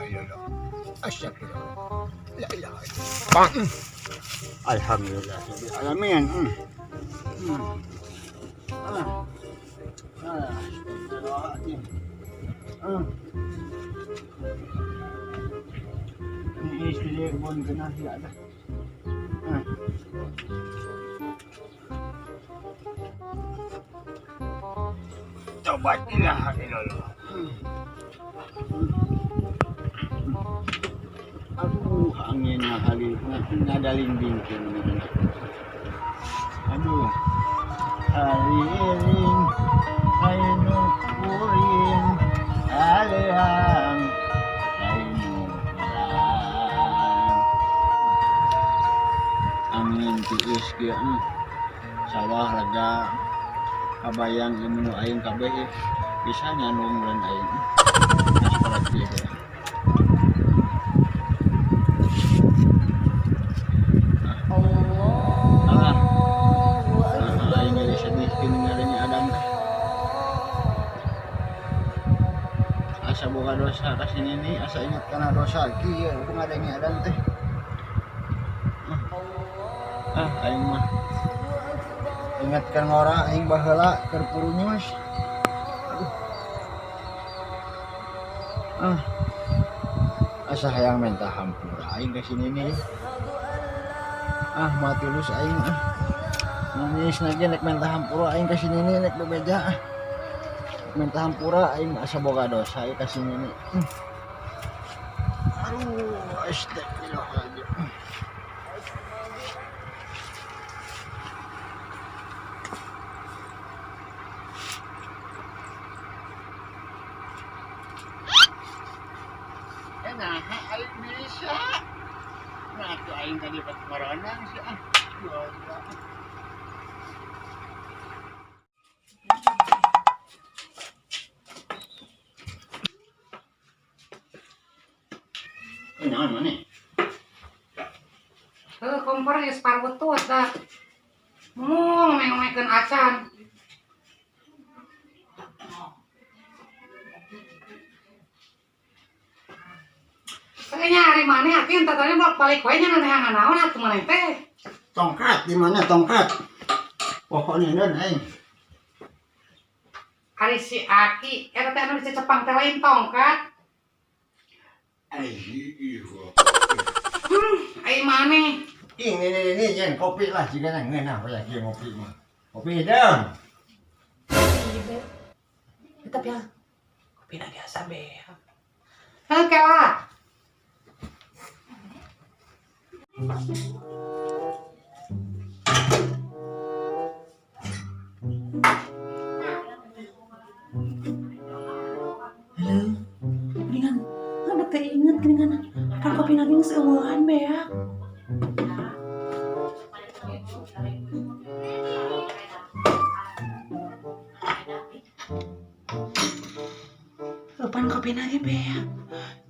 illallah. Astagfirullah. La ilaha illallah. Alhamdulillah rabbil alamin. Astagfirullahaladzim. Ini istri pun kena tidak ada. Coba ilaha illallah. Aduh, anginnya kali ada linding. Aduh, haliling, ainukurin, alihang, ainukuran. Angin tiis kia, sawah lega, kabayang ilmu aing kabeh bisa nyandung dan aing. Seperti itu. Asa boga dosa kasini ini asa ingat karena dosa kieu pengadanya adam teh aing mah ingatkan orang aing baheula keur purunyos asa hayang minta hampura aing kasini nih matulus aing nangis lagi nek minta hampura aing kasini nih nek bebeja minta hampura aing asa boga dosa ieu kasini nih aduh astagfirullahaladzim. Nah, aing bisa. Nah, tuh aing tadi pas ngoronang sih Jangan mana? Kompor geus parwetut dah. Ngomeng-ngomengkeun acan. Kayaknya hari mana hati entar tadi balik wae nya nehangan naon atuh maneh teh. Tongkat di mana tongkat? Pokoknya dan aing. Ari si Aki, eta teh anu dicecepang teh lain tongkat. Ai maneh. Ini jangan kopi lah jika ngeunah we kieu ngopi mah. Kopi dong. Tetep ya. Kopi biasa be. Heuh lah. Halo, mendingan nggak teh inget mendingan kan kopi lagi geus eueuhan beak. Pan kopi lagi beak.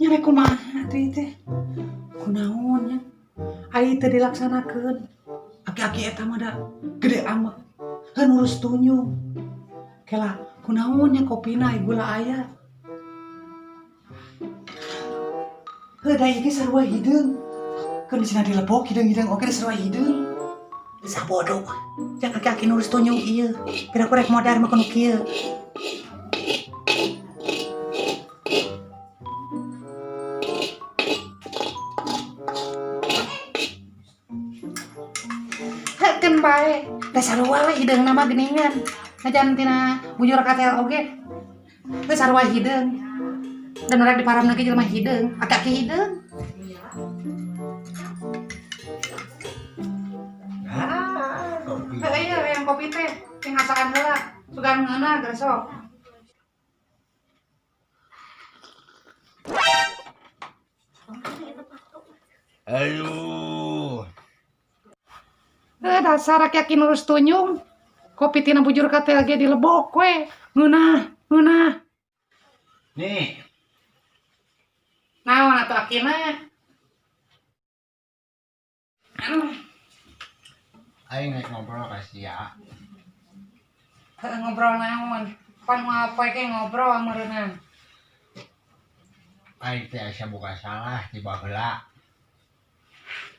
Nyare kumaha teh? Kunaon nya? Ai teu dilaksanakeun. Aki-aki eta mah da gede amat. Heuh urus tunyu. Kela kunaon nya kopina gula aya. Heuh da ieu sarua hideung. Keun cenah dilebok hideung-hideung oke sarua hideung. Sabodo. Jang aki-aki nurus tunyu ieu. Pira kurek modar mah kudu kieu. Hekeun bae. Teh sarua we hideung nama geuningan. Ngajan tina bujur katel oge. Teh sarua hideung. Dan urang diparamna ge jelema hideung, aki-aki hideung. Kopi. Iya, yang kopi teh, yang ngasakan heula, sugan ngeunah gresok. Aduh. Dasar aki-aki nurus tunyung. Kopi tina bujur katel ge dilebok we. Ngeunah. Nih. Naon atuh akina? Aing naik ngobrol ka sia. Ngobrol naon? Pan mau apa ke ngobrol meureunna? aing teh asa boga salah di baheula.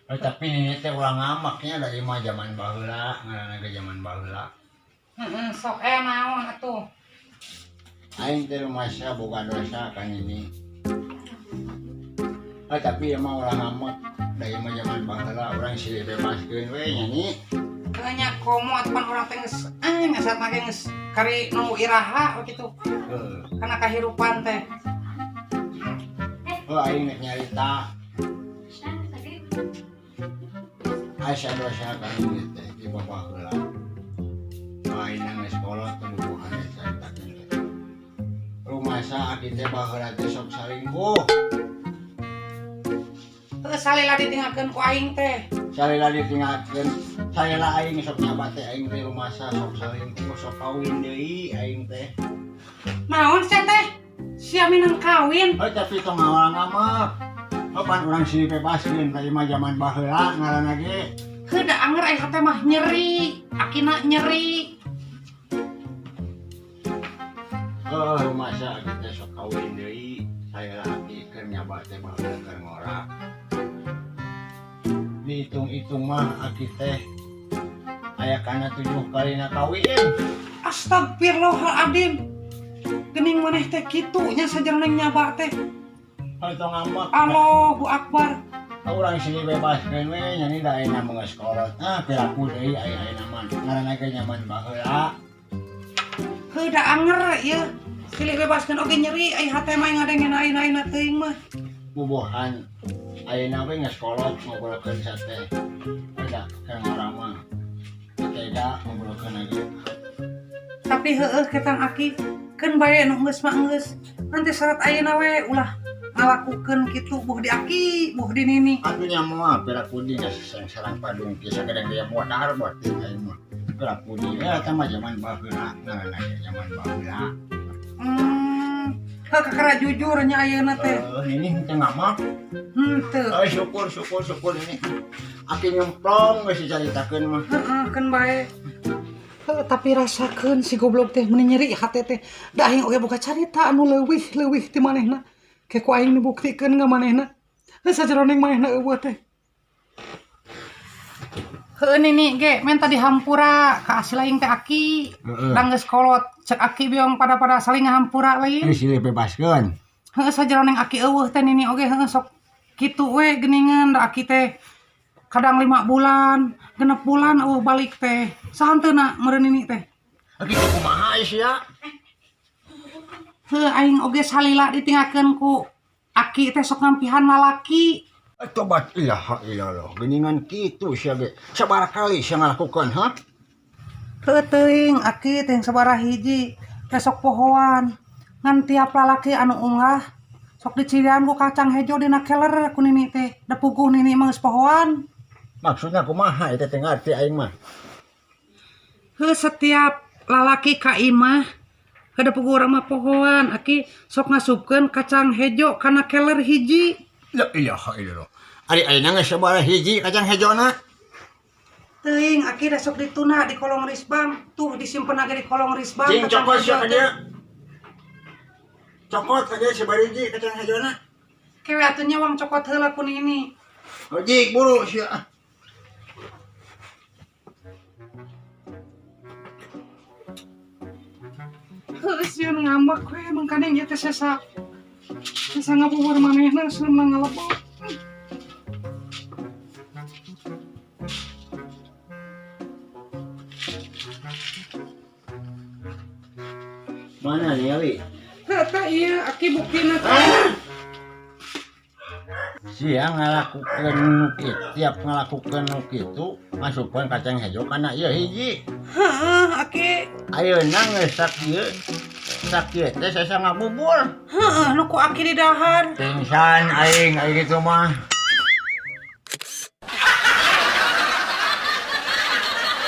Tapi ini teh ulah ngamaknya dari mah zaman baheula, ngaranna ge zaman baheula. Sok naon atuh. Aing teh masa boga dosa kan ini. Tapi emang ulah ngamak dari mah zaman baheula urang silih bebaskeun we nya ni. Kayaknya komo atuh orang teh geus ngasat make geus kari nu iraha kitu. Karena kahirupan teh. Aing nyarita. Asa dosa kan ieu teh di baheula. Aing nang sekolah tumbuhan carita teh. Rumasa aki teh baheula teh sok salingkuh. Salila ditinggalkeun ku aing teh. Salila ditinggalkeun, salila aing sok nyabat teh aing teh rumasa sok salingkuh, sok kawin deui aing teh. Naon sia teh? Sia minang kawin. Tapi tong ngawal ngamak. Pan urang silih bebaskeun ka mah zaman baheula ngaranna ge. Heuh da anger aya teh mah nyeri, akina nyeri. Rumasa aki teh sok kawin deui, salila aki keur nyabat teh baheula keur ngorak. Dihitung-hitung mah aki teh aya kana 7 kalina kawin. Astagfirullahaladzim. Gening maneh teh kitu nya sajarna nyaba teh. Tong ngamak. Allahu Akbar. Urang silih bebaskeun we nya ni da ayeuna mah kolot. Piraku deui aya mah ngaranna ge nyaman baheula. Heuh da anger ieu. Silih bebaskeun oge nyeri ai hate mah ngadengen ayeuna teuing mah. Bubuhan ayeuna we geus kolot ngobrolkeun sate. Beda kang urang mah. Beda ngobrolkeun lagi. Tapi heueuh ketang aki keun bae nu geus mah geus. Nanti syarat ayeuna we ulah ngalakukeun kitu buh di aki, buh di nini. Atunya mah piraku di geus sareng padung kisah kadang dia modal buat aing mah. Piraku di eta mah zaman baheula, ngaranna ge zaman baheula. Kakara jujur nya ayeuna teh. Ini teh ngamak. Teu. Syukur ini. Aki nyemplong geus dicaritakeun mah. Heeh, keun bae. Tapi rasakeun si goblok teh mun nyeri hate teh. Da aing oge boga carita anu leuwih ti manehna. Ke ku aing dibuktikeun ka manehna. Sajeroning manehna eueuh teh. Heueuh nini ge men tadi hampura ka asli aing teh aki. Da geus kolot cek aki biong pada saling ngahampura lain. Silih bebaskeun. Heueuh sajeroning aki eueuh teh nini oge heueuh sok kitu we geuningan da aki teh kadang 5 bulan, 6 bulan eueuh balik teh. Sahanteuna meureun nini teh. Kitu kumaha sia? Heuh aing oge salila ditinggalkeun ku aki teh sok ngampihan lalaki. Tobat ilaha illallah. Geuningan kitu sia ge. Sabaraha kali sia ngalakukeun, ha? Heueuh teuing aki teh sabaraha hiji teh sok pohoan. Ngan tiap lalaki anu unggah sok dicirian ku kacang hejo dina keler ku nini teh. Da puguh nini mah geus pohoan. Maksudnya kumaha eta teh ngarti aing mah. Heuh setiap lalaki ka imah kada puguh urang mah pohoan aki sok ngasupkeun kacang hejo kana keler hiji. La ilaha illallah. Ari ayeuna geus sabaraha hiji kacang hejona? Teuing aki da sok dituna di kolong risbang. Tuh disimpen ge di kolong risbang. Cing cokot sia ka dieu. Cokot ka dieu sabaraha hiji kacang hejona? Kewe atuh nyawang cokot heula ku nini. Jik buru sia. Heuh sieun ngambek we mangkane ieu teh sesa ngabubur manehna seuneu ngalebok. Mana nih Ali? Eta ieu aki buktina teh. Sia ngalakukeun nu kitu, tiap ngalakukeun nu kitu, masukkeun kacang hejo kana ieu hiji. Heeh, aki. Ayeuna geus sakieu teh sesa ngabubur. Heeh, nu ku aki di dahar. Pingsan aing kitu mah.